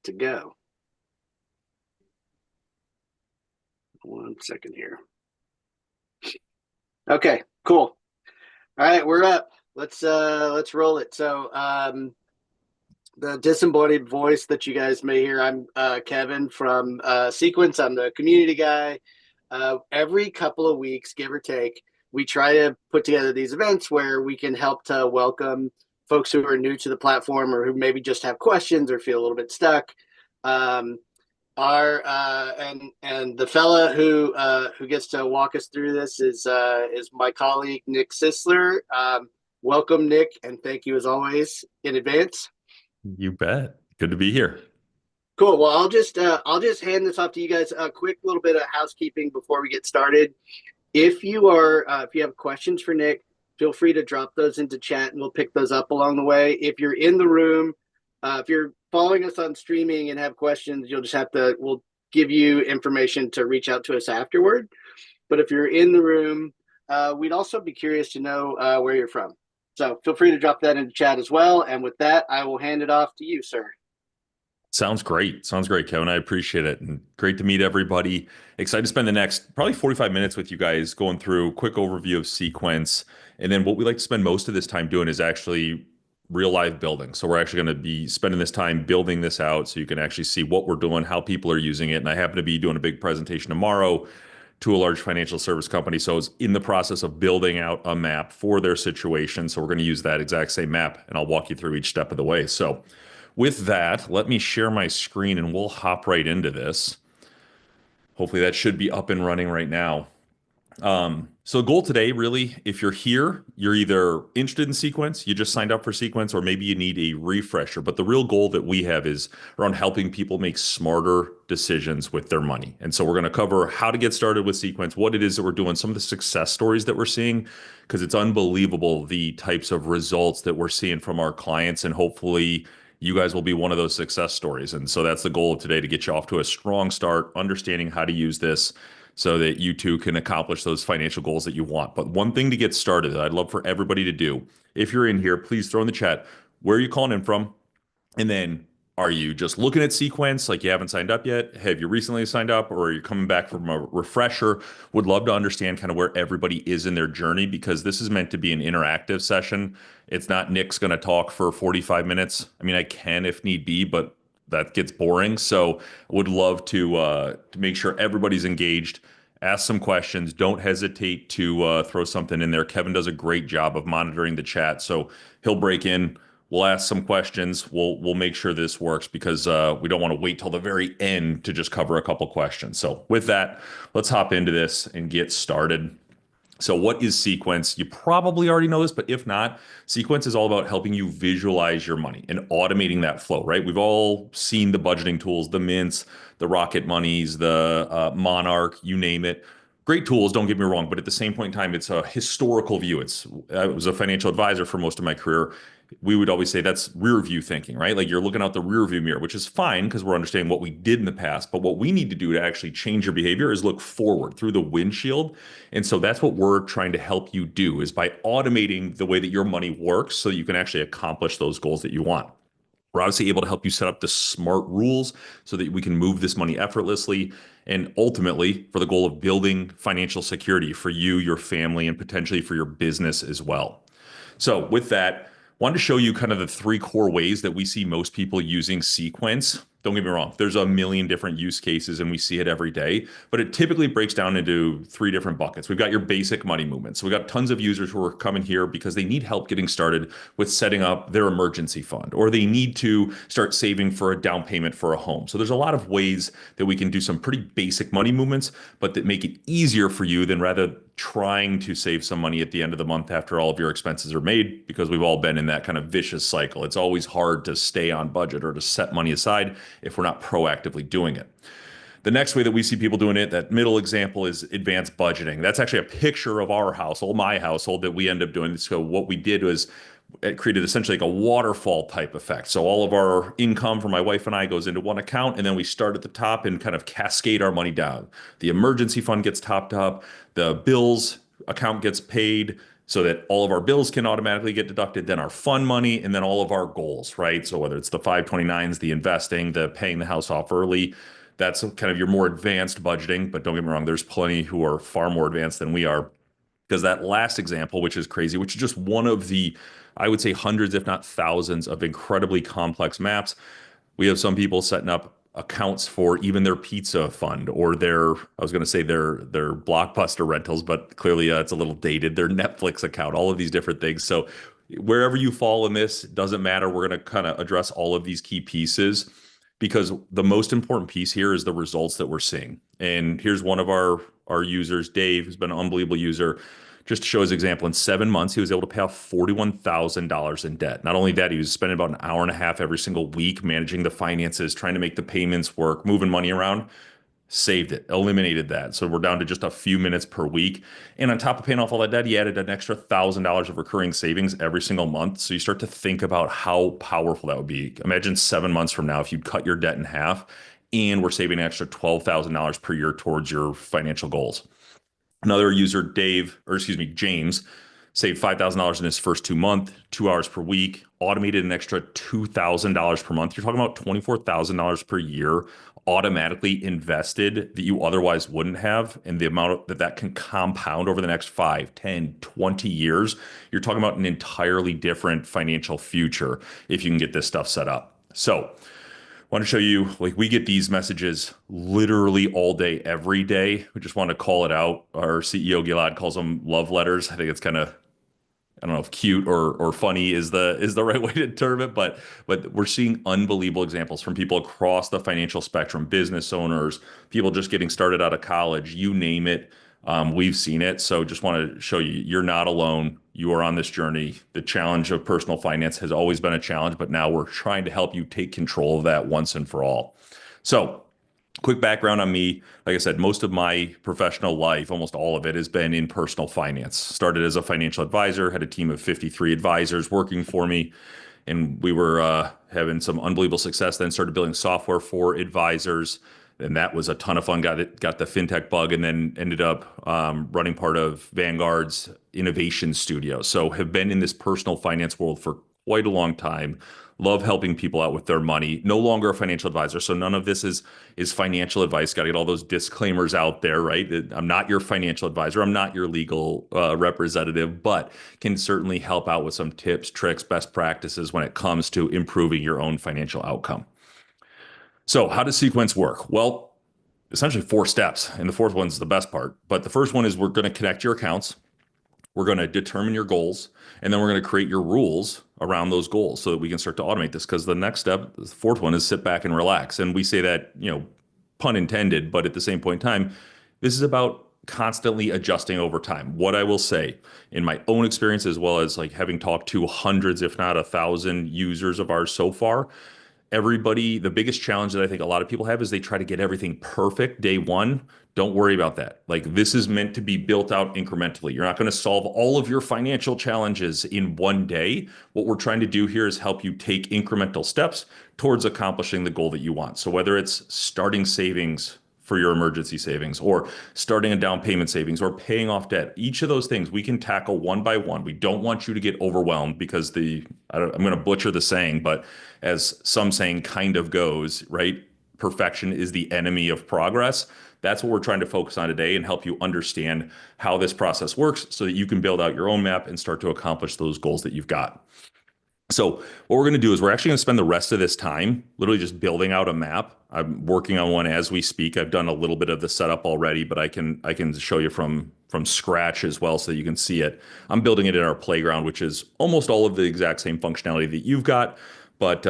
to go. 1 second here. Okay, cool. All right, we're up. Let's roll it. So the disembodied voice that you guys may hear, I'm Kevin from Sequence. I'm the community guy. Every couple of weeks, give or take, we try to put together these events where we can help to welcome folks who are new to the platform or who maybe just have questions or feel a little bit stuck. Our and the fella who gets to walk us through this is my colleague Nick Sisler. Welcome, Nick, and thank you as always in advance. You bet. Good to be here. Cool. Well, I'll just hand this off to you guys. A quick little bit of housekeeping before we get started. If you have questions for Nick, feel free to drop those into chat, and we'll pick those up along the way. If you're in the room, if you're following us on streaming and have questions, we'll give you information to reach out to us afterward. But if you're in the room, we'd also be curious to know where you're from. So feel free to drop that into chat as well. And with that, I will hand it off to you, sir. Sounds great. Sounds great, Kevin. I appreciate it. And great to meet everybody. Excited to spend the next probably 45 minutes with you guys going through a quick overview of Sequence. And then what we like to spend most of this time doing is actually real life building. So we're actually going to be spending this time building this out so you can actually see what we're doing, how people are using it. And I happen to be doing a big presentation tomorrow to a large financial service company. So I was in the process of building out a map for their situation. So we're going to use that exact same map and I'll walk you through each step of the way. So with that, let me share my screen and we'll hop right into this. Hopefully that should be up and running right now. So the goal today, really, if you're here, you're either interested in Sequence, you just signed up for Sequence, or maybe you need a refresher. But the real goal that we have is around helping people make smarter decisions with their money. And so we're going to cover how to get started with Sequence, what it is that we're doing, some of the success stories that we're seeing, because it's unbelievable the types of results that we're seeing from our clients. And hopefully you guys will be one of those success stories. And so that's the goal of today, to get you off to a strong start, understanding how to use this so that you too can accomplish those financial goals that you want. But one thing to get started that I'd love for everybody to do, if you're in here, please throw in the chat, where are you calling in from? And then, are you just looking at Sequence like you haven't signed up yet? Have you recently signed up, or are you coming back from a refresher? Would love to understand kind of where everybody is in their journey, because this is meant to be an interactive session. It's not Nick's going to talk for 45 minutes. I mean, I can if need be, but that gets boring. So would love to make sure everybody's engaged. Ask some questions. Don't hesitate to throw something in there. Kevin does a great job of monitoring the chat, so he'll break in. We'll ask some questions. We'll make sure this works, because we don't want to wait till the very end to just cover a couple questions. So with that, let's hop into this and get started. So what is Sequence? You probably already know this, but if not, Sequence is all about helping you visualize your money and automating that flow, right? We've all seen the budgeting tools, the Mints, the Rocket Monies, the Monarch, you name it. Great tools, don't get me wrong, but at the same point in time, it's a historical view. I was a financial advisor for most of my career. We would always say that's rear view thinking, right? Like you're looking out the rear view mirror, which is fine because we're understanding what we did in the past. But what we need to do to actually change your behavior is look forward through the windshield. And so that's what we're trying to help you do, is by automating the way that your money works so that you can actually accomplish those goals that you want. We're obviously able to help you set up the smart rules so that we can move this money effortlessly, and ultimately for the goal of building financial security for you, your family, and potentially for your business as well. So with that, wanted to show you kind of the three core ways that we see most people using Sequence. Don't get me wrong, there's a million different use cases and we see it every day, but it typically breaks down into three different buckets. We've got your basic money movement. So we've got tons of users who are coming here because they need help getting started with setting up their emergency fund, or they need to start saving for a down payment for a home. So there's a lot of ways that we can do some pretty basic money movements, but that make it easier for you than rather trying to save some money at the end of the month after all of your expenses are made, because we've all been in that kind of vicious cycle. It's always hard to stay on budget or to set money aside if we're not proactively doing it. The next way that we see people doing it, that middle example, is advanced budgeting. That's actually a picture of our household, my household, that we end up doing. So what we did was it created essentially like a waterfall type effect. So all of our income for my wife and I goes into one account, and then we start at the top and kind of cascade our money down. The emergency fund gets topped up, the bills account gets paid, so that all of our bills can automatically get deducted, then our fund money, and then all of our goals, right? So whether it's the 529s, the investing, the paying the house off early, that's kind of your more advanced budgeting. But don't get me wrong, there's plenty who are far more advanced than we are. Because that last example, which is crazy, which is just one of the, I would say, hundreds, if not thousands, of incredibly complex maps. We have some people setting up accounts for even their pizza fund or their, I was going to say their Blockbuster rentals, but clearly it's a little dated, their Netflix account, all of these different things. So wherever you fall in this, it doesn't matter. We're going to kind of address all of these key pieces because the most important piece here is the results that we're seeing. And here's one of our users, Dave, who's been an unbelievable user. Just to show his example, in 7 months, he was able to pay off $41,000 in debt. Not only that, he was spending about an hour and a half every single week managing the finances, trying to make the payments work, moving money around. Saved it, eliminated that. So we're down to just a few minutes per week. And on top of paying off all that debt, he added an extra $1,000 of recurring savings every single month. So you start to think about how powerful that would be. Imagine 7 months from now, if you'd cut your debt in half and we're saving an extra $12,000 per year towards your financial goals. Another user, Dave, or excuse me, James, saved $5,000 in his first 2 months, 2 hours per week, automated an extra $2,000 per month. You're talking about $24,000 per year automatically invested that you otherwise wouldn't have. And the amount that can compound over the next 5, 10, 20 years, you're talking about an entirely different financial future if you can get this stuff set up. So, want to show you, like, we get these messages literally all day, every day. We just want to call it out. Our CEO Gilad calls them love letters. I think it's kind of, I don't know if cute or funny is the right way to term it, but we're seeing unbelievable examples from people across the financial spectrum, business owners, people just getting started out of college, you name it. We've seen it. So just want to show you, you're not alone. You are on this journey. The challenge of personal finance has always been a challenge, but now we're trying to help you take control of that once and for all. So quick background on me. Like I said, most of my professional life, almost all of it, has been in personal finance. Started as a financial advisor, had a team of 53 advisors working for me, and we were having some unbelievable success. Then started building software for advisors, and that was a ton of fun. Got the fintech bug, and then ended up running part of Vanguard's innovation studio. So have been in this personal finance world for quite a long time. Love helping people out with their money. No longer a financial advisor, so none of this is financial advice. Got to get all those disclaimers out there, right? I'm not your financial advisor. I'm not your legal representative, but can certainly help out with some tips, tricks, best practices when it comes to improving your own financial outcome. So, how does Sequence work? Well, essentially 4 steps, and the fourth one's the best part. But the first one is we're going to connect your accounts. We're going to determine your goals, and then we're going to create your rules around those goals so that we can start to automate this. Because the next step, the fourth one, is sit back and relax. And we say that, pun intended, but at the same point in time, this is about constantly adjusting over time. What I will say in my own experience, as well as like having talked to hundreds, if not 1,000 users of ours so far, everybody, the biggest challenge that I think a lot of people have is they try to get everything perfect day one. Don't worry about that. Like, this is meant to be built out incrementally. You're not going to solve all of your financial challenges in one day. What we're trying to do here is help you take incremental steps towards accomplishing the goal that you want. So whether it's starting savings for your emergency savings, or starting a down payment savings, or paying off debt, each of those things we can tackle one by one. We don't want you to get overwhelmed because I'm going to butcher the saying, but as some saying kind of goes, right? Perfection is the enemy of progress. That's what we're trying to focus on today and help you understand how this process works so that you can build out your own map and start to accomplish those goals that you've got. So what we're going to do is we're actually going to spend the rest of this time literally just building out a map. I'm working on one as we speak. I've done a little bit of the setup already, but I can show you from scratch as well so that you can see it. I'm building it in our playground, which is almost all of the exact same functionality that you've got. But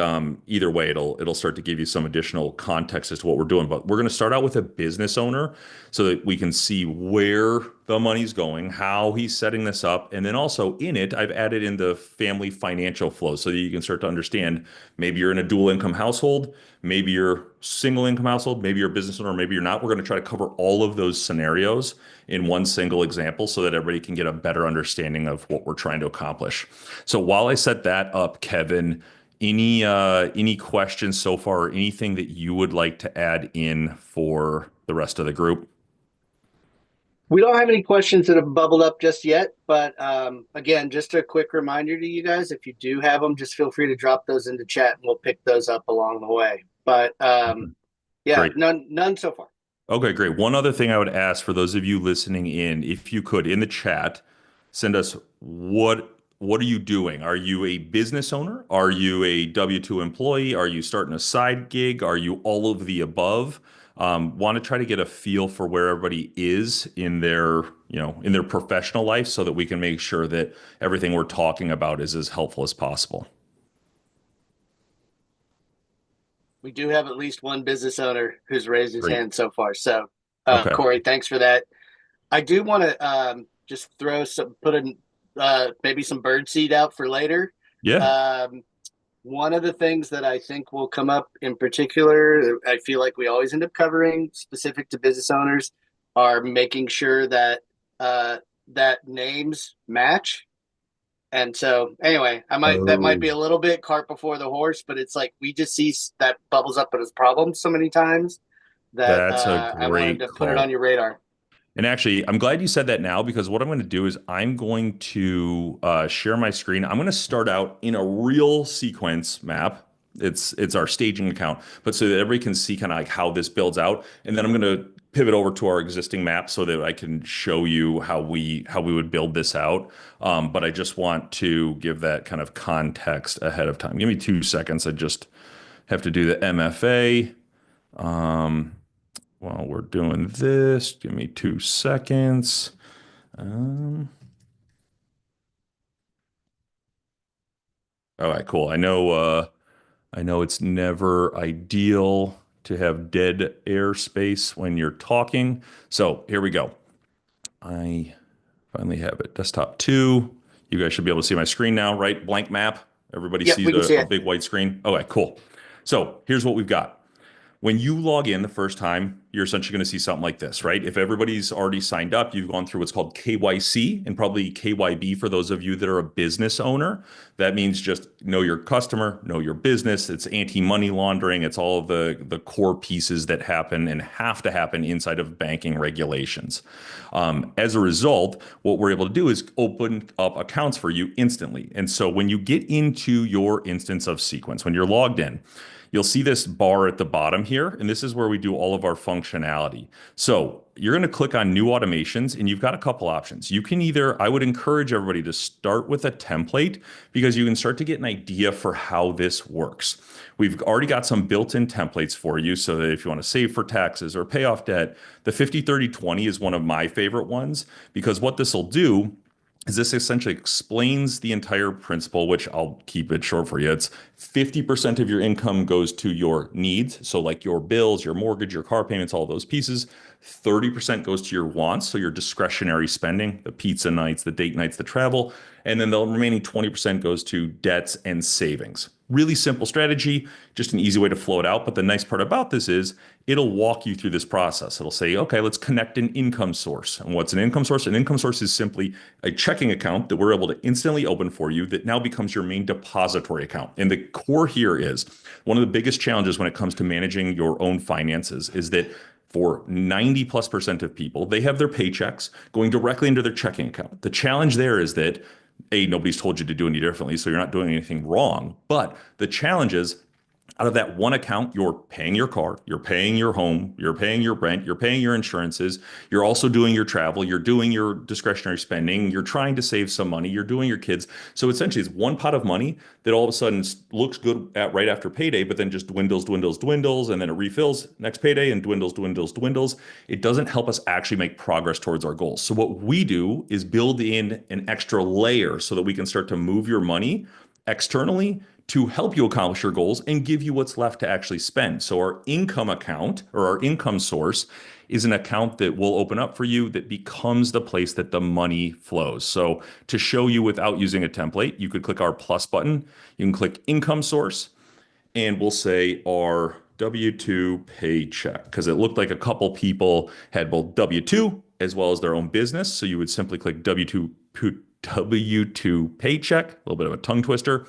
either way, it'll start to give you some additional context as to what we're doing. But we're going to start out with a business owner so that we can see where the money's going, how he's setting this up. And then also in it, I've added in the family financial flow so that you can start to understand, maybe you're in a dual income household, maybe you're single income household, maybe you're a business owner, maybe you're not. We're going to try to cover all of those scenarios in one single example so that everybody can get a better understanding of what we're trying to accomplish. So while I set that up, Kevin, any questions so far, or anything that you would like to add in for the rest of the group? We don't have any questions that have bubbled up just yet, but again, just a quick reminder to you guys, if you do have them, just feel free to drop those into chat and we'll pick those up along the way. But yeah, Great. none so far. Okay, great. One other thing I would ask for those of you listening in, if you could, in the chat, send us what are you doing? Are you a business owner? Are you a W-2 employee? Are you starting a side gig? Are you all of the above? Want to try to get a feel for where everybody is in their, in their professional life so that we can make sure that everything we're talking about is as helpful as possible. We do have at least one business owner who's raised his Great. hand so far. So, Okay. Corey, thanks for that. I do want to just put in maybe some bird seed out for later. Yeah. Um, One of the things that I think will come up in particular, I feel like we always end up covering specific to business owners, are making sure that that names match. And so, anyway, that might be Oh, a little bit cart before the horse, but it's like we just see that bubbles up as problems so many times that that's a I wanted great to put it on call. your radar. And actually, I'm glad you said that now because what I'm going to do is I'm going to share my screen. I'm going to start out in a real sequence map. It's our staging account, but so that everybody can see kind of like how this builds out. And then I'm going to pivot over to our existing map so that I can show you how we would build this out. But I just want to give that kind of context ahead of time. Give me 2 seconds. I just have to do the MFA. Um, while we're doing this, give me 2 seconds. Um, all right, cool. I know it's never ideal to have dead airspace when you're talking. So here we go. I finally have it. Desktop two. You guys should be able to see my screen now, right? Blank map. Everybody Yep, sees we can see a it. big white screen. Okay, cool. So here's what we've got. When you log in the first time, you're essentially going to see something like this, right? If everybody's already signed up, you've gone through what's called KYC and probably KYB for those of you that are a business owner. That means just know your customer, know your business. It's anti-money laundering. It's all of the core pieces that happen and have to happen inside of banking regulations. As a result, what we're able to do is open up accounts for you instantly. And so when you get into your instance of Sequence, when you're logged in, you'll see this bar at the bottom here, and this is where we do all of our functionality. So you're going to click on new automations, and you've got a couple options. You can either, I would encourage everybody to start with a template because you can start to get an idea for how this works. We've already got some built-in templates for you so that if you want to save for taxes or pay off debt, the 50, 30, 20 is one of my favorite ones because what this will do is this essentially explains the entire principle, which I'll keep it short for you. It's 50% of your income goes to your needs. So like your bills, your mortgage, your car payments, all those pieces. 30% goes to your wants. So your discretionary spending, the pizza nights, the date nights, the travel. And then the remaining 20% goes to debts and savings. Really simple strategy, just an easy way to flow it out. But the nice part about this is it'll walk you through this process. It'll say, okay, let's connect an income source. And what's an income source? An income source is simply a checking account that we're able to instantly open for you that now becomes your main depository account. And the core here is one of the biggest challenges when it comes to managing your own finances is that for 90+% of people, they have their paychecks going directly into their checking account. The challenge there is that nobody's told you to do any differently, so you're not doing anything wrong. But the challenge is out of that one account, you're paying your car, you're paying your home, you're paying your rent, you're paying your insurances, you're also doing your travel, you're doing your discretionary spending, you're trying to save some money, you're doing your kids. So essentially, it's one pot of money that all of a sudden looks good at right after payday, but then just dwindles, dwindles, dwindles, and then it refills next payday and dwindles, dwindles, dwindles. It doesn't help us actually make progress towards our goals. So what we do is build in an extra layer so that we can start to move your money externally to help you accomplish your goals and give you what's left to actually spend. So our income account or our income source is an account that will open up for you that becomes the place that the money flows. So to show you without using a template, you could click our plus button. You can click income source and we'll say our W-2 paycheck because it looked like a couple people had both W-2 as well as their own business. So you would simply click W-2 paycheck, a little bit of a tongue twister.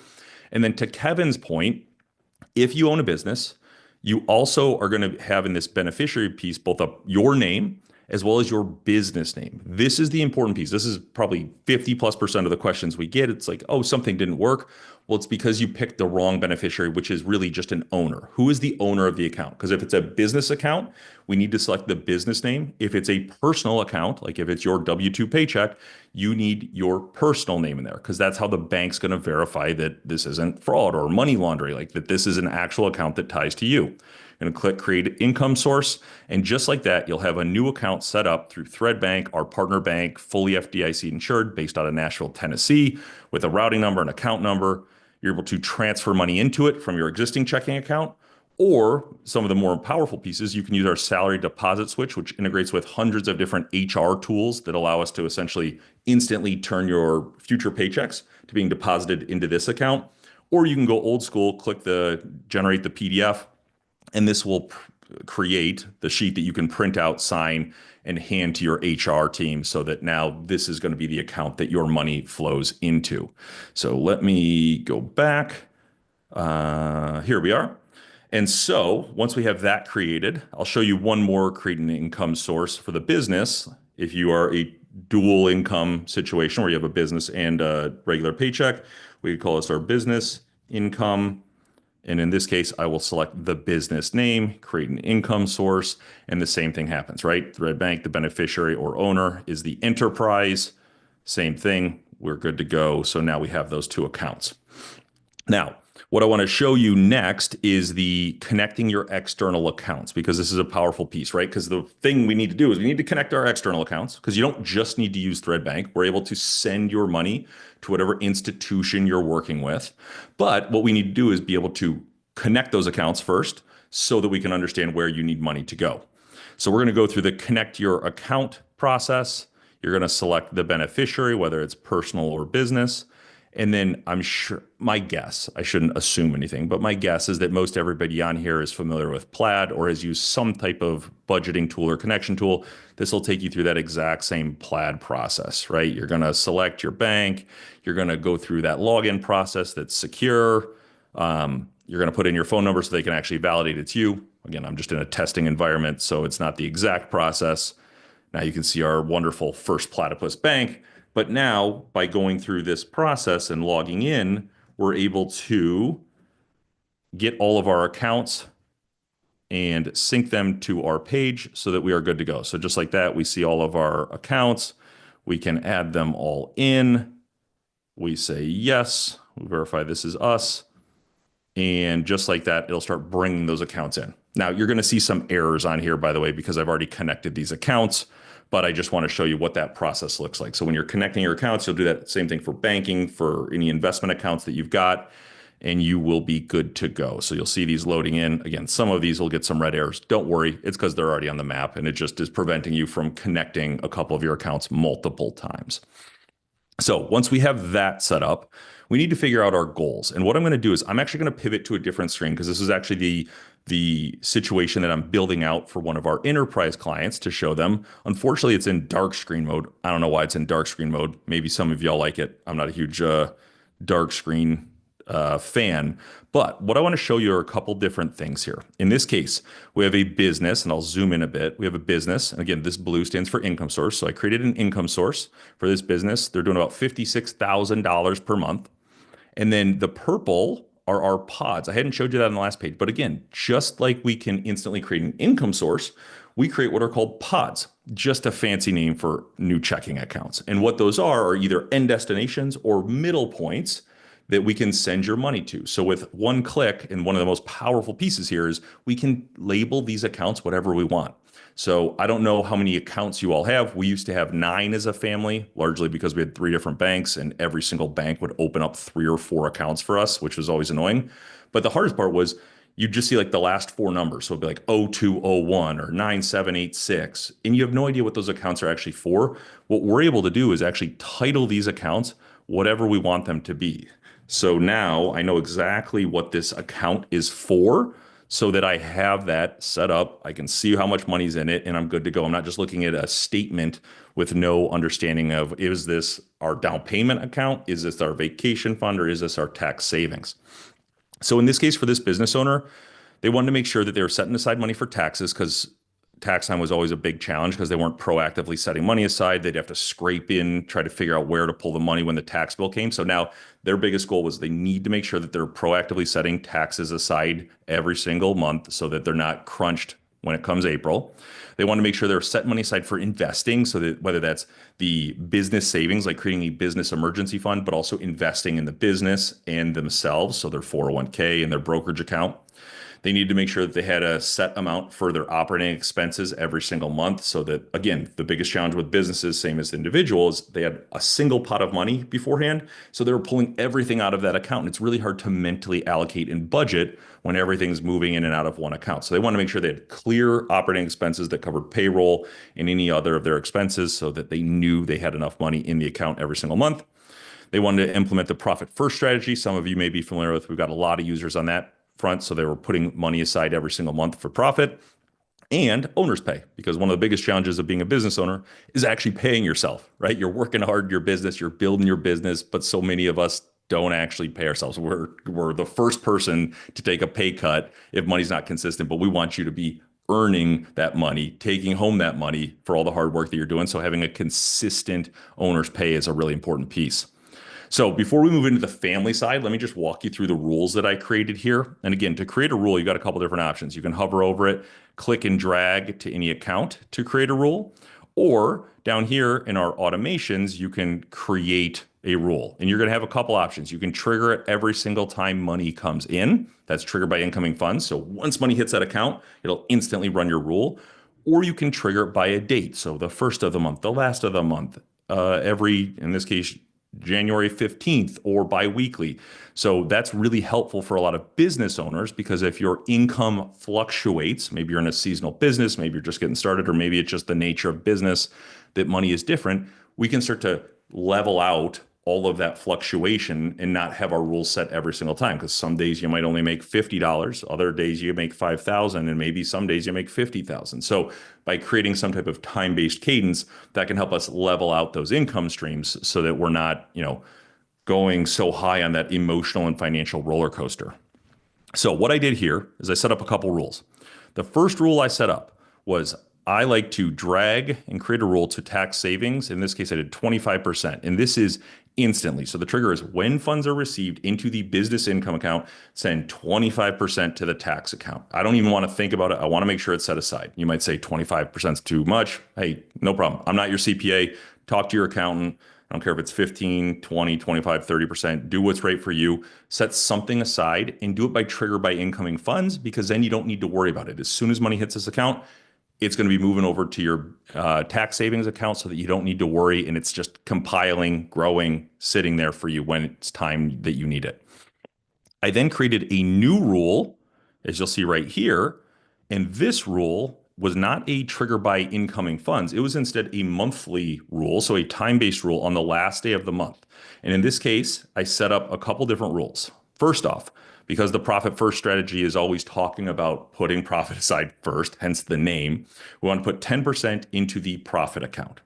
And then to Kevin's point, if you own a business, you also are going to have in this beneficiary piece both your name as well as your business name. This is the important piece. This is probably 50+% of the questions we get. It's like, oh, something didn't work. Well, it's because you picked the wrong beneficiary, which is really just an owner. Who is the owner of the account? Because if it's a business account, we need to select the business name. If it's a personal account, like if it's your W-2 paycheck, you need your personal name in there because that's how the bank's going to verify that this isn't fraud or money laundering, like that this is an actual account that ties to you. Going to click create income source. And just like that, you'll have a new account set up through Thread Bank, our partner bank, fully FDIC insured, based out of Nashville, Tennessee, with a routing number and account number. You're able to transfer money into it from your existing checking account. Or some of the more powerful pieces, you can use our salary deposit switch, which integrates with hundreds of different HR tools that allow us to essentially instantly turn your future paychecks to being deposited into this account. Or you can go old school, click the generate the PDF, and this will create the sheet that you can print out, sign, and hand to your HR team so that now this is going to be the account that your money flows into. So let me go back. Here we are. And so once we have that created, I'll show you one more create an income source for the business. If you are a dual income situation where you have a business and a regular paycheck, we could call this our business income. And in this case, I will select the business name, create an income source, and the same thing happens, right? Thread Bank, the beneficiary or owner is the enterprise. Same thing. We're good to go. So now we have those two accounts. Now, what I want to show you next is the connecting your external accounts, because this is a powerful piece, right? Because the thing we need to do is we need to connect our external accounts because you don't just need to use Thread Bank. We're able to send your money to whatever institution you're working with. But what we need to do is be able to connect those accounts first so that we can understand where you need money to go. So we're going to go through the connect your account process. You're going to select the beneficiary, whether it's personal or business. And then I'm sure, my guess, I shouldn't assume anything, but my guess is that most everybody on here is familiar with Plaid or has used some type of budgeting tool or connection tool. This will take you through that exact same Plaid process, right? You're going to select your bank. You're going to go through that login process that's secure. You're going to put in your phone number so they can actually validate it's you. Again, I'm just in a testing environment, so it's not the exact process. Now you can see our wonderful First Platypus Bank. But now, by going through this process and logging in, we're able to get all of our accounts and sync them to our page so that we are good to go. So just like that, we see all of our accounts. We can add them all in. We say yes. We verify this is us. And just like that, it'll start bringing those accounts in. Now, you're going to see some errors on here, by the way, because I've already connected these accounts. But I just want to show you what that process looks like. So when you're connecting your accounts, you'll do that same thing for banking, for any investment accounts that you've got, and you will be good to go. So you'll see these loading in. Again, some of these will get some red errors. Don't worry, it's because they're already on the map, and it just is preventing you from connecting a couple of your accounts multiple times. So once we have that set up, we need to figure out our goals. And what I'm going to do is I'm actually going to pivot to a different screen because this is actually the situation that I'm building out for one of our enterprise clients to show them. Unfortunately, it's in dark screen mode. I don't know why it's in dark screen mode. Maybe some of y'all like it. I'm not a huge dark screen fan. But what I want to show you are a couple different things here. In this case, we have a business, and I'll zoom in a bit. We have a business. And again, this blue stands for income source. So I created an income source for this business. They're doing about $56,000 per month. And then the purple are our pods. I hadn't showed you that on the last page. But again, just like we can instantly create an income source, we create what are called pods, just a fancy name for new checking accounts. And what those are either end destinations or middle points that we can send your money to. So with one click, and one of the most powerful pieces here is we can label these accounts whatever we want. So I don't know how many accounts you all have. We used to have 9 as a family, largely because we had 3 different banks and every single bank would open up 3 or 4 accounts for us, which was always annoying. But the hardest part was you'd just see like the last 4 numbers. So it'd be like 0201 or 9786. And you have no idea what those accounts are actually for. What we're able to do is actually title these accounts whatever we want them to be. So now I know exactly what this account is for so that I have that set up. I can see how much money's in it and I'm good to go. I'm not just looking at a statement with no understanding of, is this our down payment account? Is this our vacation fund? Or is this our tax savings? So in this case, for this business owner, they wanted to make sure that they were setting aside money for taxes because tax time was always a big challenge because they weren't proactively setting money aside. They'd have to scrape in, try to figure out where to pull the money when the tax bill came. So now their biggest goal was they need to make sure that they're proactively setting taxes aside every single month so that they're not crunched when it comes April. They want to make sure they're setting money aside for investing, so that whether that's the business savings, like creating a business emergency fund, but also investing in the business and themselves, so their 401k and their brokerage account. They needed to make sure that they had a set amount for their operating expenses every single month, so that, again, the biggest challenge with businesses, same as individuals, they had a single pot of money beforehand. So they were pulling everything out of that account. And it's really hard to mentally allocate and budget when everything's moving in and out of one account. So they want to make sure they had clear operating expenses that covered payroll and any other of their expenses, so that they knew they had enough money in the account every single month. They wanted to implement the profit first strategy. Some of you may be familiar with, we've got a lot of users on that front. So they were putting money aside every single month for profit. And owner's pay, because one of the biggest challenges of being a business owner is actually paying yourself, right? You're working hard, your business, you're building your business, but so many of us don't actually pay ourselves. We're the first person to take a pay cut if money's not consistent, but we want you to be earning that money, taking home that money for all the hard work that you're doing. So having a consistent owner's pay is a really important piece. So before we move into the family side, let me just walk you through the rules that I created here. And again, to create a rule, you got a couple different options. You can hover over it, click and drag to any account to create a rule, or down here in our automations, you can create a rule. And you're going to have a couple options. You can trigger it every single time money comes in. That's triggered by incoming funds. So once money hits that account, it'll instantly run your rule. Or you can trigger it by a date. So the first of the month, the last of the month, in this case, January 15th, or biweekly. So that's really helpful for a lot of business owners, because if your income fluctuates, maybe you're in a seasonal business, maybe you're just getting started, or maybe it's just the nature of business that money is different, we can start to level out all of that fluctuation and not have our rules set every single time. Because some days you might only make $50, other days you make $5,000, and maybe some days you make $50,000. So by creating some type of time-based cadence, that can help us level out those income streams so that we're not, going so high on that emotional and financial roller coaster. So what I did here is I set up a couple rules. The first rule I set up was I like to drag and create a rule to tax savings. In this case, I did 25%. And this is instantly. So the trigger is when funds are received into the business income account, send 25% to the tax account. I don't even want to think about it. I want to make sure it's set aside. You might say 25% is too much. Hey, no problem. I'm not your CPA. Talk to your accountant. I don't care if it's 15, 20, 25, 30%. Do what's right for you. Set something aside and do it by trigger by incoming funds, because then you don't need to worry about it. As soon as money hits this account, it's going to be moving over to your tax savings account, so that you don't need to worry, and it's just compiling, growing, sitting there for you when it's time that you need it. I then created a new rule, as you'll see right here, and this rule was not a trigger by incoming funds. It was instead a monthly rule, so a time-based rule on the last day of the month. And in this case, I set up a couple different rules. First off, because the profit first strategy is always talking about putting profit aside first, hence the name, we want to put 10% into the profit account.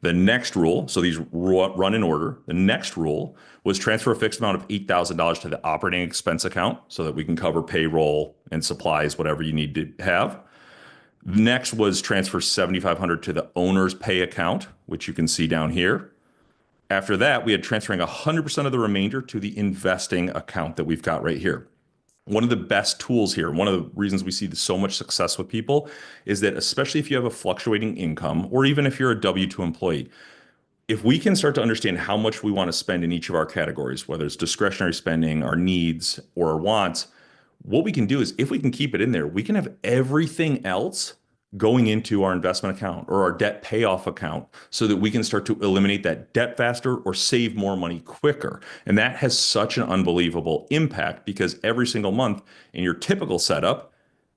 The next rule, so these run in order, the next rule was transfer a fixed amount of $8,000 to the operating expense account so that we can cover payroll and supplies, whatever you need to have. Next was transfer $7,500 to the owner's pay account, which you can see down here. After that, we had transferring 100% of the remainder to the investing account that we've got right here. One of the best tools here, one of the reasons we see so much success with people, is that especially if you have a fluctuating income, or even if you're a W-2 employee, if we can start to understand how much we want to spend in each of our categories, whether it's discretionary spending, our needs, or our wants, what we can do is, if we can keep it in there, we can have everything else going into our investment account or our debt payoff account, so that we can start to eliminate that debt faster or save more money quicker. And that has such an unbelievable impact, because every single month in your typical setup,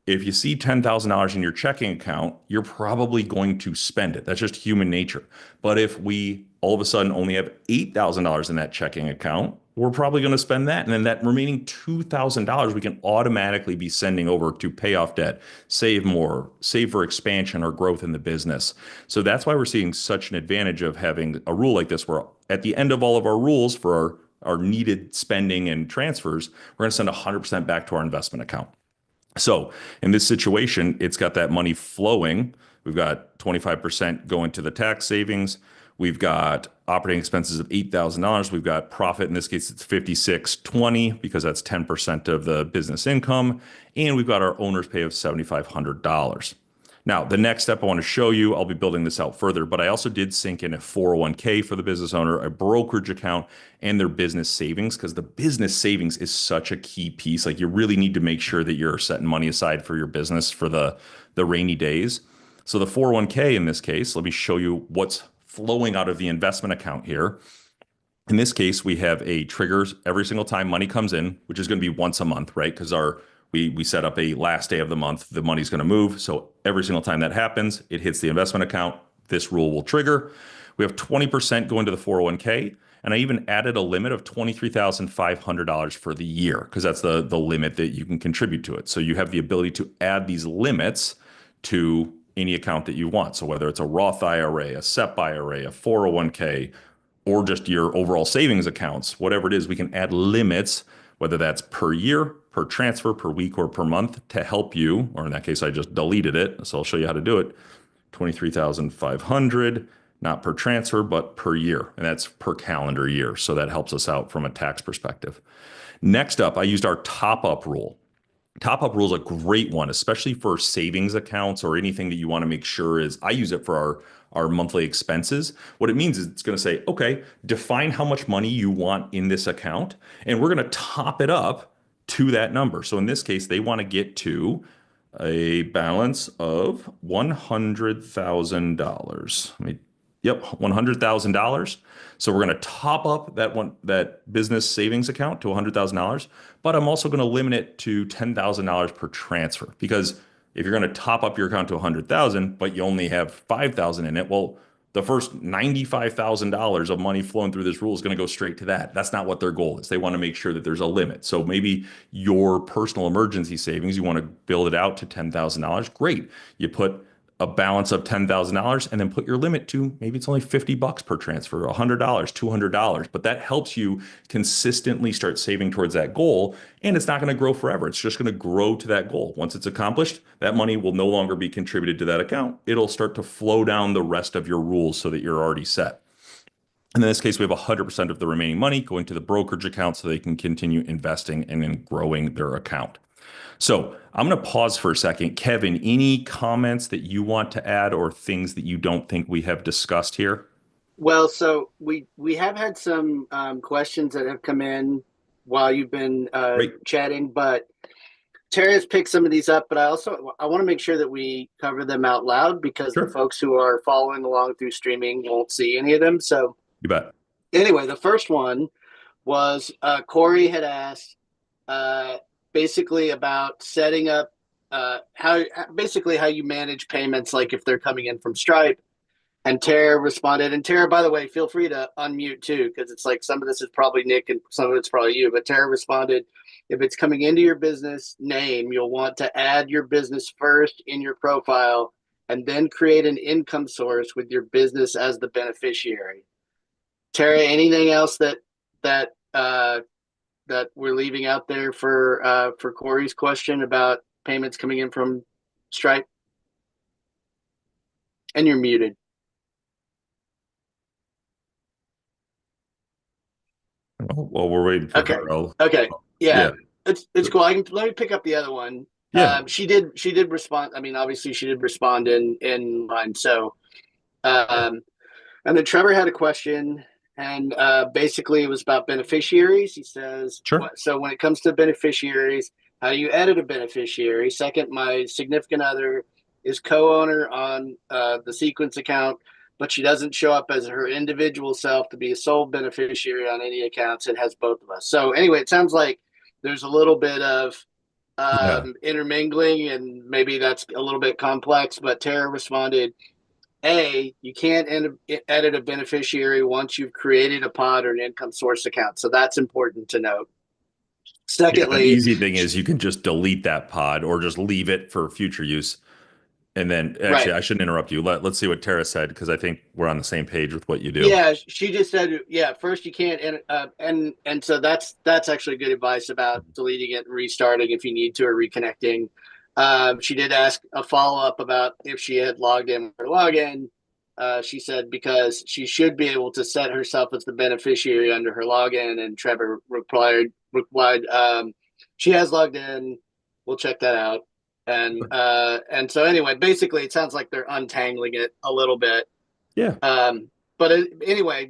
if you see $10,000 in your checking account, you're probably going to spend it. That's just human nature. But if we all of a sudden only have $8,000 in that checking account, we're probably going to spend that. And then that remaining $2,000 we can automatically be sending over to pay off debt, save more, save for expansion or growth in the business. So that's why we're seeing such an advantage of having a rule like this, where at the end of all of our rules for our needed spending and transfers, we're going to send 100% back to our investment account. So in this situation, it's got that money flowing. We've got 25% going to the tax savings. We've got operating expenses of $8,000. We've got profit. In this case, it's 5620 because that's 10% of the business income. And we've got our owner's pay of $7,500. Now, the next step I want to show you, I'll be building this out further, but I also did sync in a 401k for the business owner, a brokerage account, and their business savings, because the business savings is such a key piece. Like, you really need to make sure that you're setting money aside for your business for the rainy days. So the 401k in this case, let me show you what's flowing out of the investment account here. In this case, we have a triggers every single time money comes in, which is going to be once a month, right? Because we set up a last day of the month, the money's going to move. So every single time that happens, it hits the investment account. This rule will trigger. We have 20% going to the 401k. And I even added a limit of $23,500 for the year because that's the limit that you can contribute to it. So you have the ability to add these limits to any account that you want. So whether it's a Roth IRA, a SEP IRA, a 401k, or just your overall savings accounts, whatever it is, we can add limits, whether that's per year, per transfer, per week, or per month to help you, or in that case, I just deleted it. So I'll show you how to do it. 23,500, not per transfer, but per year. And that's per calendar year. So that helps us out from a tax perspective. Next up, I used our top-up rule. Top-up rule is a great one, especially for savings accounts or anything that you want to make sure is, I use it for our monthly expenses. What it means is it's going to say, okay, define how much money you want in this account, and we're going to top it up to that number. So in this case, they want to get to a balance of $100,000. Yep, $100,000. So we're going to top up that business savings account to $100,000, but I'm also going to limit it to $10,000 per transfer, because if you're going to top up your account to 100,000, but you only have 5,000 in it, well, the first $95,000 of money flowing through this rule is going to go straight to that. That's not what their goal is. They want to make sure that there's a limit. So maybe your personal emergency savings, you want to build it out to $10,000. Great. You put a balance of $10,000 and then put your limit to, maybe it's only $50 per transfer, $100, $200, but that helps you consistently start saving towards that goal. And it's not going to grow forever. It's just going to grow to that goal. Once it's accomplished, that money will no longer be contributed to that account. It'll start to flow down the rest of your rules so that you're already set. And in this case, we have 100% of the remaining money going to the brokerage account so they can continue investing and then growing their account. So I'm going to pause for a second. Kevin, any comments that you want to add or things that you don't think we have discussed here? Well, so we have had some questions that have come in while you've been chatting, but Tara has picked some of these up, but I want to make sure that we cover them out loud because the folks who are following along through streaming won't see any of them. So you bet. Anyway, the first one was Corey had asked basically about setting up how you manage payments, like if they're coming in from Stripe. And Tara responded, and Tara, by the way, feel free to unmute too, because it's like some of this is probably Nick and some of it's probably you. But Tara responded, if it's coming into your business name, you'll want to add your business first in your profile and then create an income source with your business as the beneficiary. Tara, anything else that we're leaving out there for Corey's question about payments coming in from Stripe? And you're muted. Well, we're waiting for her. Okay. Yeah. It's cool. Let me pick up the other one. Yeah. She did respond. I mean, obviously she did respond in mine. So, and then Trevor had a question, and basically it was about beneficiaries. He says, sure. So when it comes to beneficiaries, how do you edit a beneficiary? Second, my significant other is co-owner on the Sequence account, but she doesn't show up as her individual self to be a sole beneficiary on any accounts. It has both of us. So anyway, it sounds like there's a little bit of intermingling, and maybe that's a little bit complex, but Tara responded, you can't edit a beneficiary once you've created a pod or an income source account. So that's important to note. Secondly, the easy thing is you can just delete that pod or just leave it for future use. And then actually, I shouldn't interrupt you. Let's see what Tara said, because I think we're on the same page with what you do. Yeah, she just said, first you can't, and so that's actually good advice about deleting it and restarting if you need to, or reconnecting. She did ask a follow up about if she had logged in with her login. She said because she should be able to set herself as the beneficiary under her login. And Trevor replied, she has logged in. We'll check that out. And so anyway, basically, it sounds like they're untangling it a little bit. Yeah. Anyway,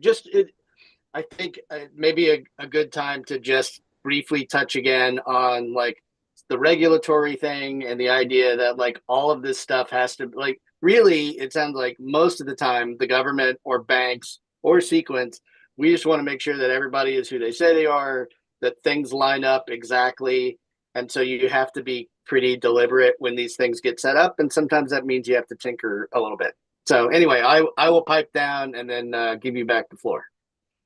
I think maybe a good time to just briefly touch again on like the regulatory thing and the idea that like all of this stuff has to like really it sounds like most of the time the government or banks or Sequence, we just want to make sure that everybody is who they say they are, that things line up exactly. And so you have to be pretty deliberate when these things get set up. And sometimes that means you have to tinker a little bit. So anyway, I will pipe down and then give you back the floor.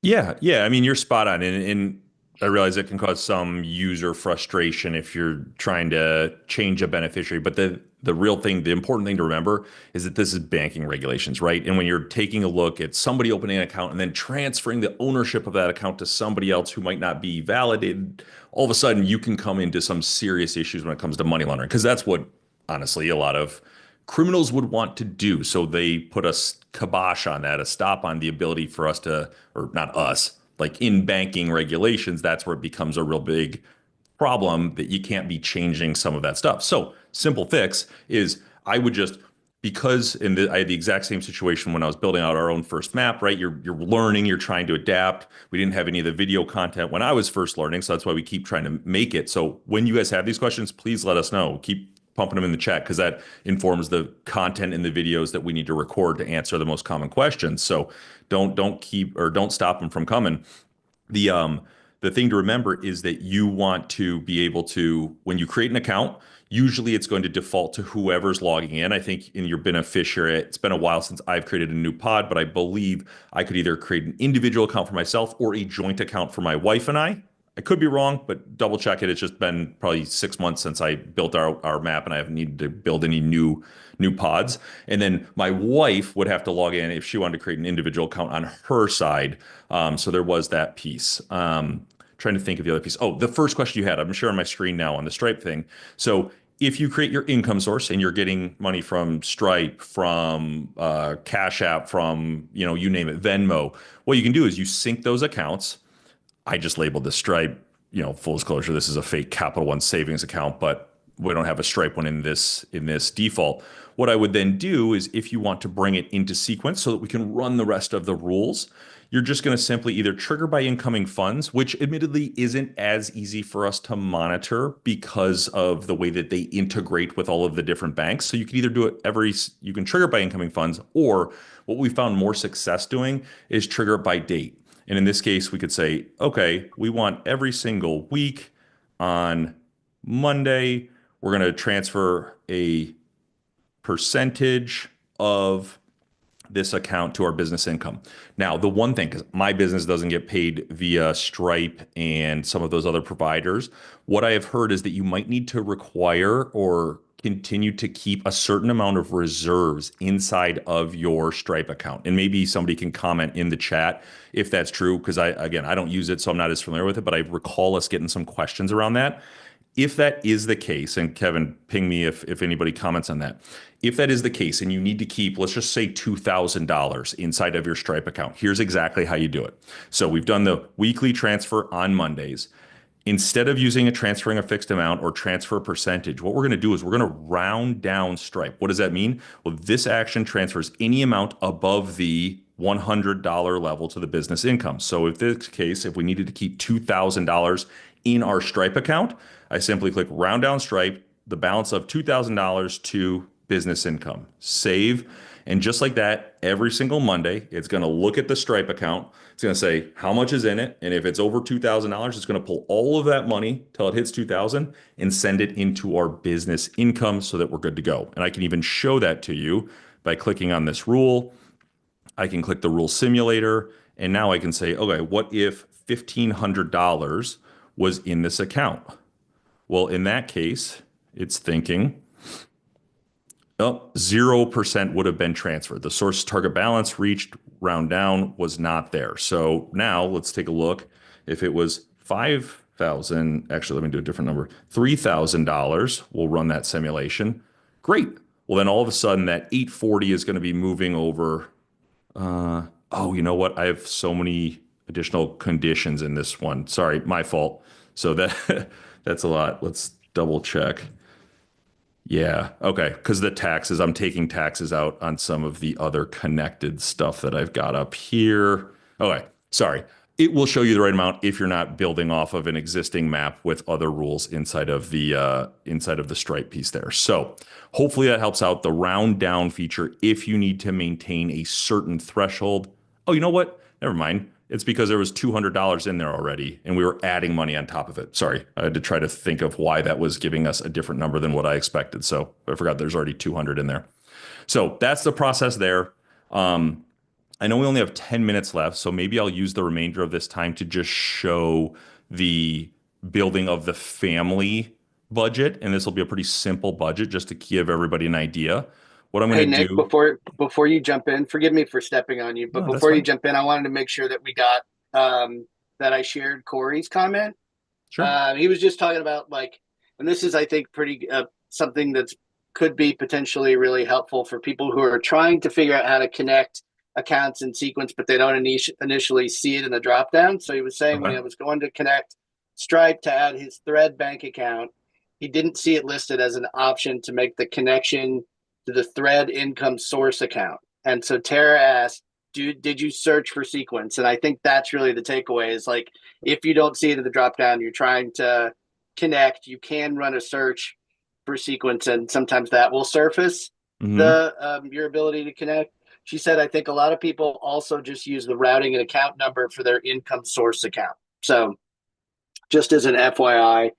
Yeah, yeah. I mean, you're spot on, and I realize it can cause some user frustration if you're trying to change a beneficiary. But the real thing, the important thing to remember is that this is banking regulations, right? And when you're taking a look at somebody opening an account and then transferring the ownership of that account to somebody else who might not be validated, all of a sudden you can come into some serious issues when it comes to money laundering, because that's what honestly a lot of criminals would want to do. So they put a kibosh on that, a stop on the ability for us to, or not us, like in banking regulations, that's where it becomes a real big problem that you can't be changing some of that stuff. So simple fix is I would just, because I had the exact same situation when I was building out our own first map, right? You're learning, you're trying to adapt. We didn't have any of the video content when I was first learning, so that's why we keep trying to make it. So when you guys have these questions, please let us know. Keep pumping them in the chat because that informs the content in the videos that we need to record to answer the most common questions. So don't stop them from coming. The thing to remember is that you want to be able to, when you create an account, usually it's going to default to whoever's logging in. I think in your beneficiary, it's been a while since I've created a new pod, but I believe I could either create an individual account for myself or a joint account for my wife and I could be wrong, but double check it. It's just been probably 6 months since I built our map, and I haven't needed to build any new pods. And then my wife would have to log in if she wanted to create an individual account on her side. So there was that piece. Trying to think of the other piece. Oh, the first question you had, I'm sharing my screen now on the Stripe thing. So if you create your income source and you're getting money from Stripe, from Cash App, from you name it, Venmo, what you can do is you sync those accounts. I just labeled the Stripe, full disclosure, this is a fake Capital One savings account, but we don't have a Stripe one in this default. What I would then do is if you want to bring it into Sequence so that we can run the rest of the rules, you're just going to simply either trigger by incoming funds, which admittedly isn't as easy for us to monitor because of the way that they integrate with all of the different banks. So you can either do it you can trigger by incoming funds, or what we found more success doing is trigger it by date. And in this case, we could say, okay, we want every single week on Monday, we're going to transfer a percentage of this account to our business income. Now, the one thing, because my business doesn't get paid via Stripe and some of those other providers, what I have heard is that you might need to require or continue to keep a certain amount of reserves inside of your Stripe account. And maybe somebody can comment in the chat if that's true, because I don't use it, so I'm not as familiar with it, but I recall us getting some questions around that. If that is the case, and Kevin, ping me if anybody comments on that. If that is the case and you need to keep, let's just say $2,000 inside of your Stripe account, here's exactly how you do it. So we've done the weekly transfer on Mondays. Instead of transferring a fixed amount or transfer percentage, what we're going to do is we're going to round down Stripe. What does that mean? Well, this action transfers any amount above the $100 level to the business income. So if this case, if we needed to keep $2,000 in our Stripe account, I simply click round down Stripe, the balance of $2,000 to business income, save. And just like that, every single Monday, it's going to look at the Stripe account. It's going to say how much is in it. And if it's over $2,000, it's going to pull all of that money till it hits 2,000 and send it into our business income so that we're good to go. And I can even show that to you by clicking on this rule. I can click the rule simulator. And now I can say, okay, what if $1,500 was in this account? Well, in that case, it's thinking, oh, 0% would have been transferred. The source target balance reached, round down, was not there. So now let's take a look. If it was thousand. Actually, let me do a different number. $3,000. We'll run that simulation. Great. Well, then all of a sudden that 840 is going to be moving over. Oh, you know what? I have so many additional conditions in this one. Sorry, my fault. So that that's a lot. Let's double check. Yeah. Okay. Because the taxes, I'm taking taxes out on some of the other connected stuff that I've got up here. Okay. Sorry. It will show you the right amount if you're not building off of an existing map with other rules inside of the stripe piece there. So hopefully that helps out the round down feature if you need to maintain a certain threshold. Oh, you know what? Never mind. It's because there was $200 in there already, and we were adding money on top of it. Sorry, I had to try to think of why that was giving us a different number than what I expected. So I forgot there's already 200 in there. So that's the process there. I know we only have 10 minutes left, so maybe I'll use the remainder of this time to just show the building of the family budget. And this will be a pretty simple budget just to give everybody an idea. What I'm Hey going to Nick, do. before you jump in, forgive me for stepping on you, but No, that's before you fine. jump in, I wanted to make sure that we got that I shared Corey's comment. Sure. He was just talking about like, and this is I think pretty something that's could be potentially really helpful for people who are trying to figure out how to connect accounts in sequence, but they don't initially see it in the drop down. So he was saying when Okay. he was going to connect Stripe to add his Thread bank account, he didn't see it listed as an option to make the connection to the Thread income source account. And so Tara asked, did you search for sequence? And I think that's really the takeaway is like, if you don't see it in the drop down, you're trying to connect, you can run a search for sequence, and sometimes that will surface Hmm. the your ability to connect. She said, I think a lot of people also just use the routing and account number for their income source account. So just as an FYI.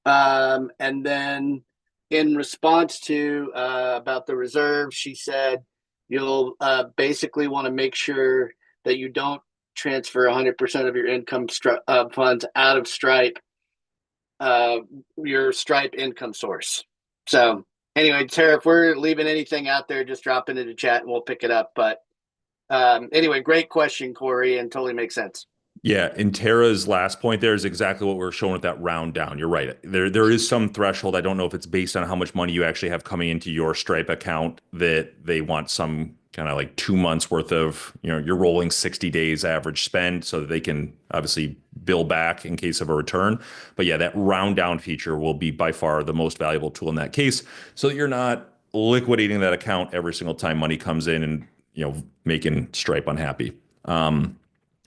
And then in response to about the reserve, she said, you'll basically want to make sure that you don't transfer 100% of your income funds out of Stripe, uh, your Stripe income source. So anyway, Tara, if we're leaving anything out there, just drop it into chat and we'll pick it up. But anyway, great question, Corey, and totally makes sense. Yeah, and Tara's last point there is exactly what we're showing with that round down. You're right. There is some threshold. I don't know if it's based on how much money you actually have coming into your Stripe account that they want some kind of like 2 months worth of, you're rolling 60 days average spend so that they can obviously bill back in case of a return. But yeah, that round down feature will be by far the most valuable tool in that case so that you're not liquidating that account every single time money comes in and, making Stripe unhappy.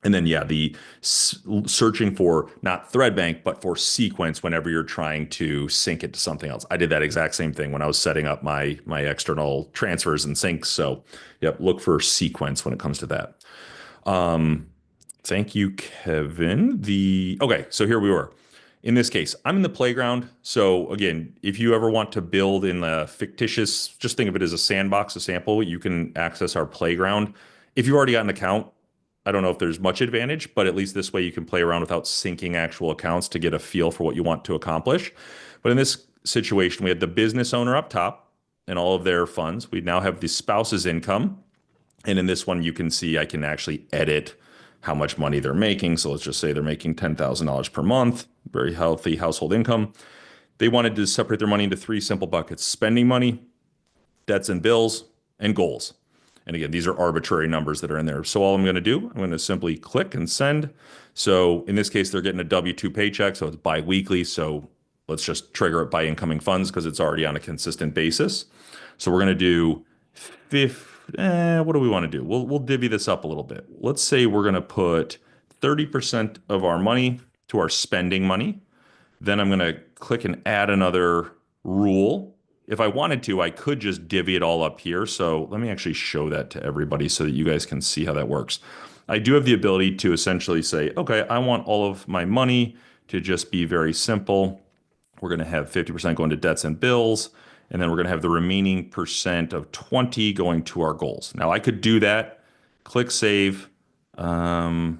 And then, yeah, the searching for not thread bank, but for sequence whenever you're trying to sync it to something else. I did that exact same thing when I was setting up my external transfers and syncs. So, yep, look for sequence when it comes to that. Um, Thank you, Kevin. Okay, so here we were. In this case, I'm in the playground. So again, if you ever want to build in a fictitious, just think of it as a sandbox, a sample, you can access our playground. If you already got an account, I don't know if there's much advantage, but at least this way you can play around without syncing actual accounts to get a feel for what you want to accomplish. But in this situation, we had the business owner up top and all of their funds. We now have the spouse's income. And in this one, you can see I can actually edit how much money they're making. So let's just say they're making $10,000 per month, very healthy household income. They wanted to separate their money into three simple buckets: spending money, debts and bills, and goals. And again, these are arbitrary numbers that are in there. So all I'm going to do, I'm going to simply click and send. So in this case, they're getting a W-2 paycheck, so it's biweekly. So let's just trigger it by incoming funds because it's already on a consistent basis. So we're going to do what do we want to do? We'll divvy this up a little bit. Let's say we're going to put 30% of our money to our spending money. Then I'm going to click and add another rule. If I wanted to, I could just divvy it all up here. So let me actually show that to everybody so that you guys can see how that works. I do have the ability to essentially say, okay, I want all of my money to just be very simple. We're going to have 50% going to debts and bills, and then we're going to have the remaining percent of 20 going to our goals. Now I could do that, click save, and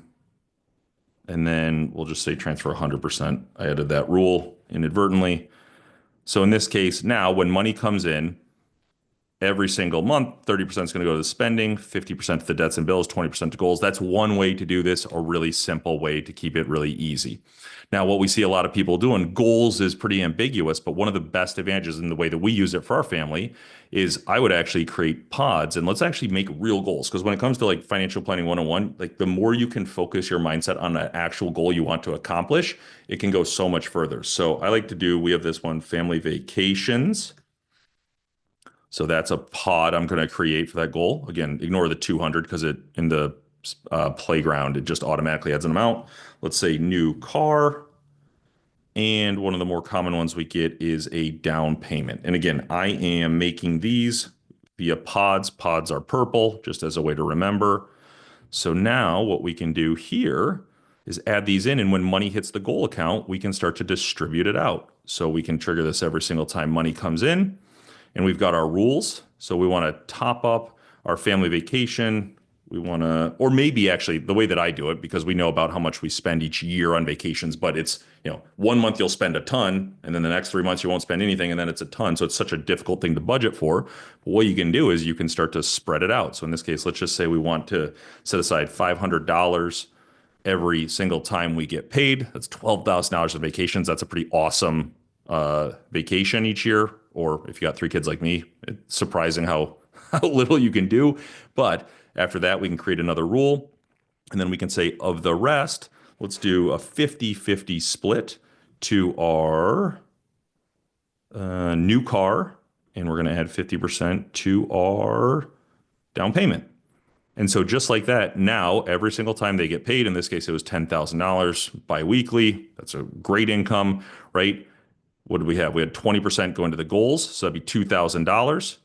then we'll just say transfer 100%. I added that rule inadvertently. So in this case, now when money comes in, every single month, 30% is going to go to the spending, 50% to the debts and bills, 20% to goals. That's one way to do this, a really simple way to keep it really easy. Now, what we see a lot of people doing, goals is pretty ambiguous, but one of the best advantages in the way that we use it for our family is I would actually create pods and let's actually make real goals. Because when it comes to like financial planning 101, like the more you can focus your mindset on an actual goal you want to accomplish, it can go so much further. So I like to do, we have this one, family vacations. So that's a pod I'm going to create for that goal. Again, ignore the 200 because it in the playground, it just automatically adds an amount. Let's say new car. And one of the more common ones we get is a down payment. And again, I am making these via pods. Pods are purple, just as a way to remember. So now what we can do here is add these in. And when money hits the goal account, we can start to distribute it out. So we can trigger this every single time money comes in. And we've got our rules. So we want to top up our family vacation. We want to, or maybe actually the way that I do it, because we know about how much we spend each year on vacations, but it's, 1 month you'll spend a ton, and then the next 3 months you won't spend anything, and then it's a ton. So it's such a difficult thing to budget for. But what you can do is you can start to spread it out. So in this case, let's just say we want to set aside $500 every single time we get paid. That's $12,000 of vacations. That's a pretty awesome vacation each year. Or if you got 3 kids like me, it's surprising how little you can do. But after that, we can create another rule. And then we can say of the rest, let's do a 50-50 split to our new car. And we're going to add 50% to our down payment. And so just like that, now every single time they get paid, in this case, it was $10,000 biweekly. That's a great income, right? What did we have? We had 20% going to the goals. So that'd be $2,000.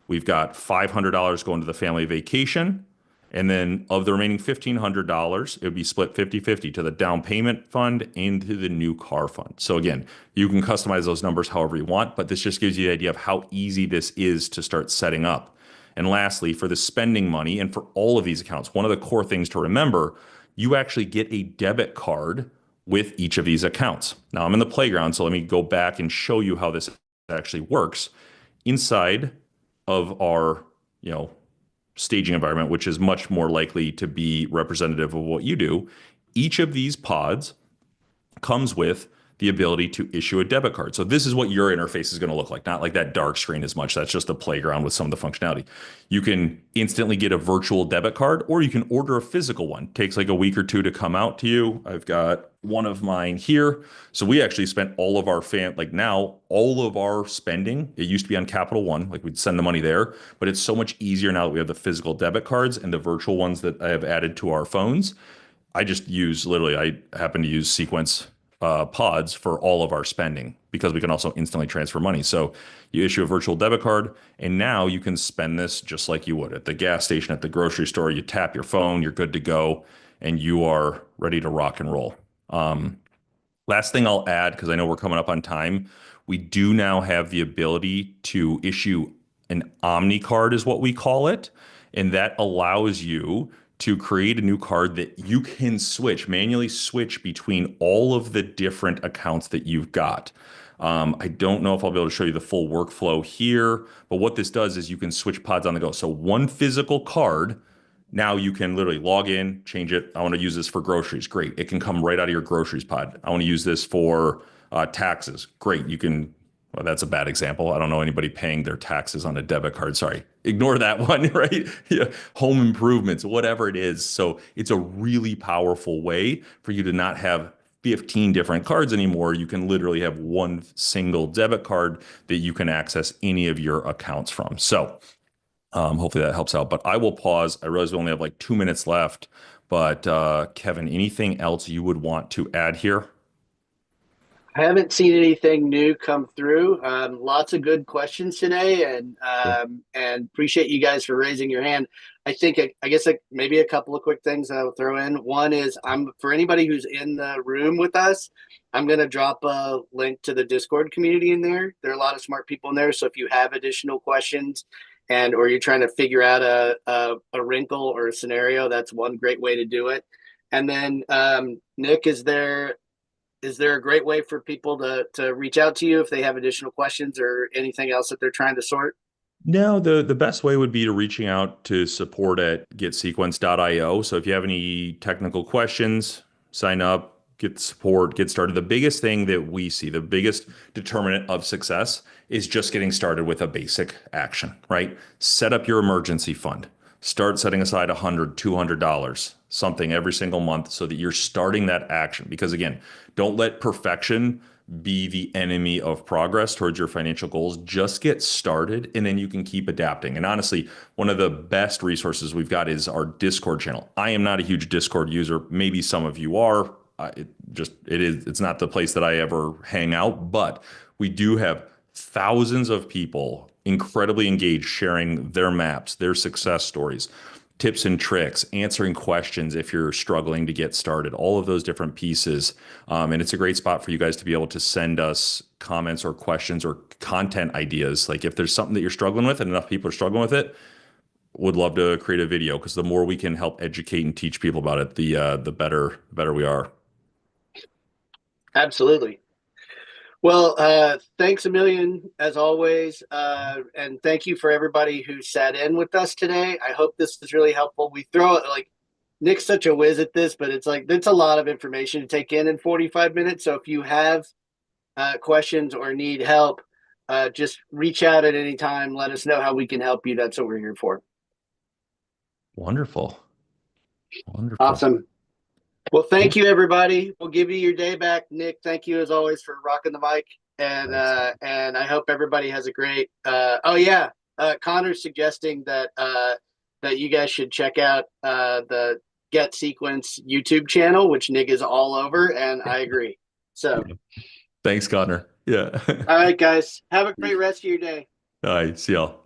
We've got $500 going to the family vacation. And then of the remaining $1,500, it would be split 50-50 to the down payment fund and to the new car fund. So again, you can customize those numbers however you want, but this just gives you the idea of how easy this is to start setting up. And lastly, for the spending money and for all of these accounts, one of the core things to remember, you actually get a debit card with each of these accounts. Now I'm in the playground, so let me go back and show you how this actually works. Inside of our, staging environment, which is much more likely to be representative of what you do, each of these pods comes with the ability to issue a debit card. So this is what your interface is going to look like, not like that dark screen as much. That's just a playground with some of the functionality. You can instantly get a virtual debit card, or you can order a physical one. It takes like a week or two to come out to you. I've got one of mine here. So we actually spent all of our now all of our spending, it used to be on Capital One, like we'd send the money there, but it's so much easier now that we have the physical debit cards and the virtual ones that I have added to our phones. I just use I happen to use Sequence pods for all of our spending because we can also instantly transfer money. So you issue a virtual debit card and now you can spend this just like you would at the gas station, at the grocery store. You tap your phone, you're good to go, and you are ready to rock and roll. Last thing I'll add, because I know we're coming up on time, we do now have the ability to issue an Omni card is what we call it. And that allows you to create a new card that you can manually switch between all of the different accounts that you've got. I don't know if I'll be able to show you the full workflow here, but what this does is you can switch pods on the go. So one physical card, now you can literally log in, change it. I want to use this for groceries. Great. It can come right out of your groceries pod. I want to use this for taxes. Great. You can. Well, that's a bad example. I don't know anybody paying their taxes on a debit card. Sorry. Ignore that one, right? Yeah. Home improvements, whatever it is. So it's a really powerful way for you to not have 15 different cards anymore. You can literally have one single debit card that you can access any of your accounts from. So hopefully that helps out. But I will pause. I realize we only have like 2 minutes left. But Kevin, anything else you would want to add here? I haven't seen anything new come through. Lots of good questions today, and appreciate you guys for raising your hand. I guess maybe a couple of quick things I'll throw in. One is for anybody who's in the room with us, I'm going to drop a link to the Discord community in there. There are a lot of smart people in there, so if you have additional questions or you're trying to figure out a wrinkle or a scenario, that's one great way to do it. And then Nick, is there a great way for people to reach out to you if they have additional questions or anything else that they're trying to sort? No, the best way would be to reaching out to support at getsequence.io. So if you have any technical questions, sign up, get support, get started. The biggest thing that we see, the biggest determinant of success is just getting started with a basic action, right? Set up your emergency fund. Start setting aside $100, $200, something every single month so that you're starting that action. Because again, don't let perfection be the enemy of progress towards your financial goals. Just get started and then you can keep adapting. And honestly, one of the best resources we've got is our Discord channel. I am not a huge Discord user. Maybe some of you are. It's not the place that I ever hang out, but we do have thousands of people incredibly engaged sharing their maps, their success stories, tips and tricks, answering questions if you're struggling to get started, all of those different pieces. And it's a great spot for you guys to be able to send us comments or questions or content ideas. Like if there's something that you're struggling with and enough people are struggling with it, would love to create a video because the more we can help educate and teach people about it, the better we are. Absolutely. Well, thanks a million as always. And thank you for everybody who sat in with us today. I hope this is really helpful. We throw it like Nick's such a whiz at this, but it's a lot of information to take in 45 minutes. So if you have questions or need help, just reach out at any time. Let us know how we can help you. That's what we're here for. Wonderful. Wonderful. Awesome. Well, Cool. thank you, everybody. We'll give you your day back. Nick, thank you as always for rocking the mic. And I hope everybody has a great oh yeah. Connor's suggesting that that you guys should check out the Get Sequence YouTube channel, which Nick is all over, and I agree. So Thanks, Connor. Yeah. all right, guys. Have a great rest of your day. All right. See y'all.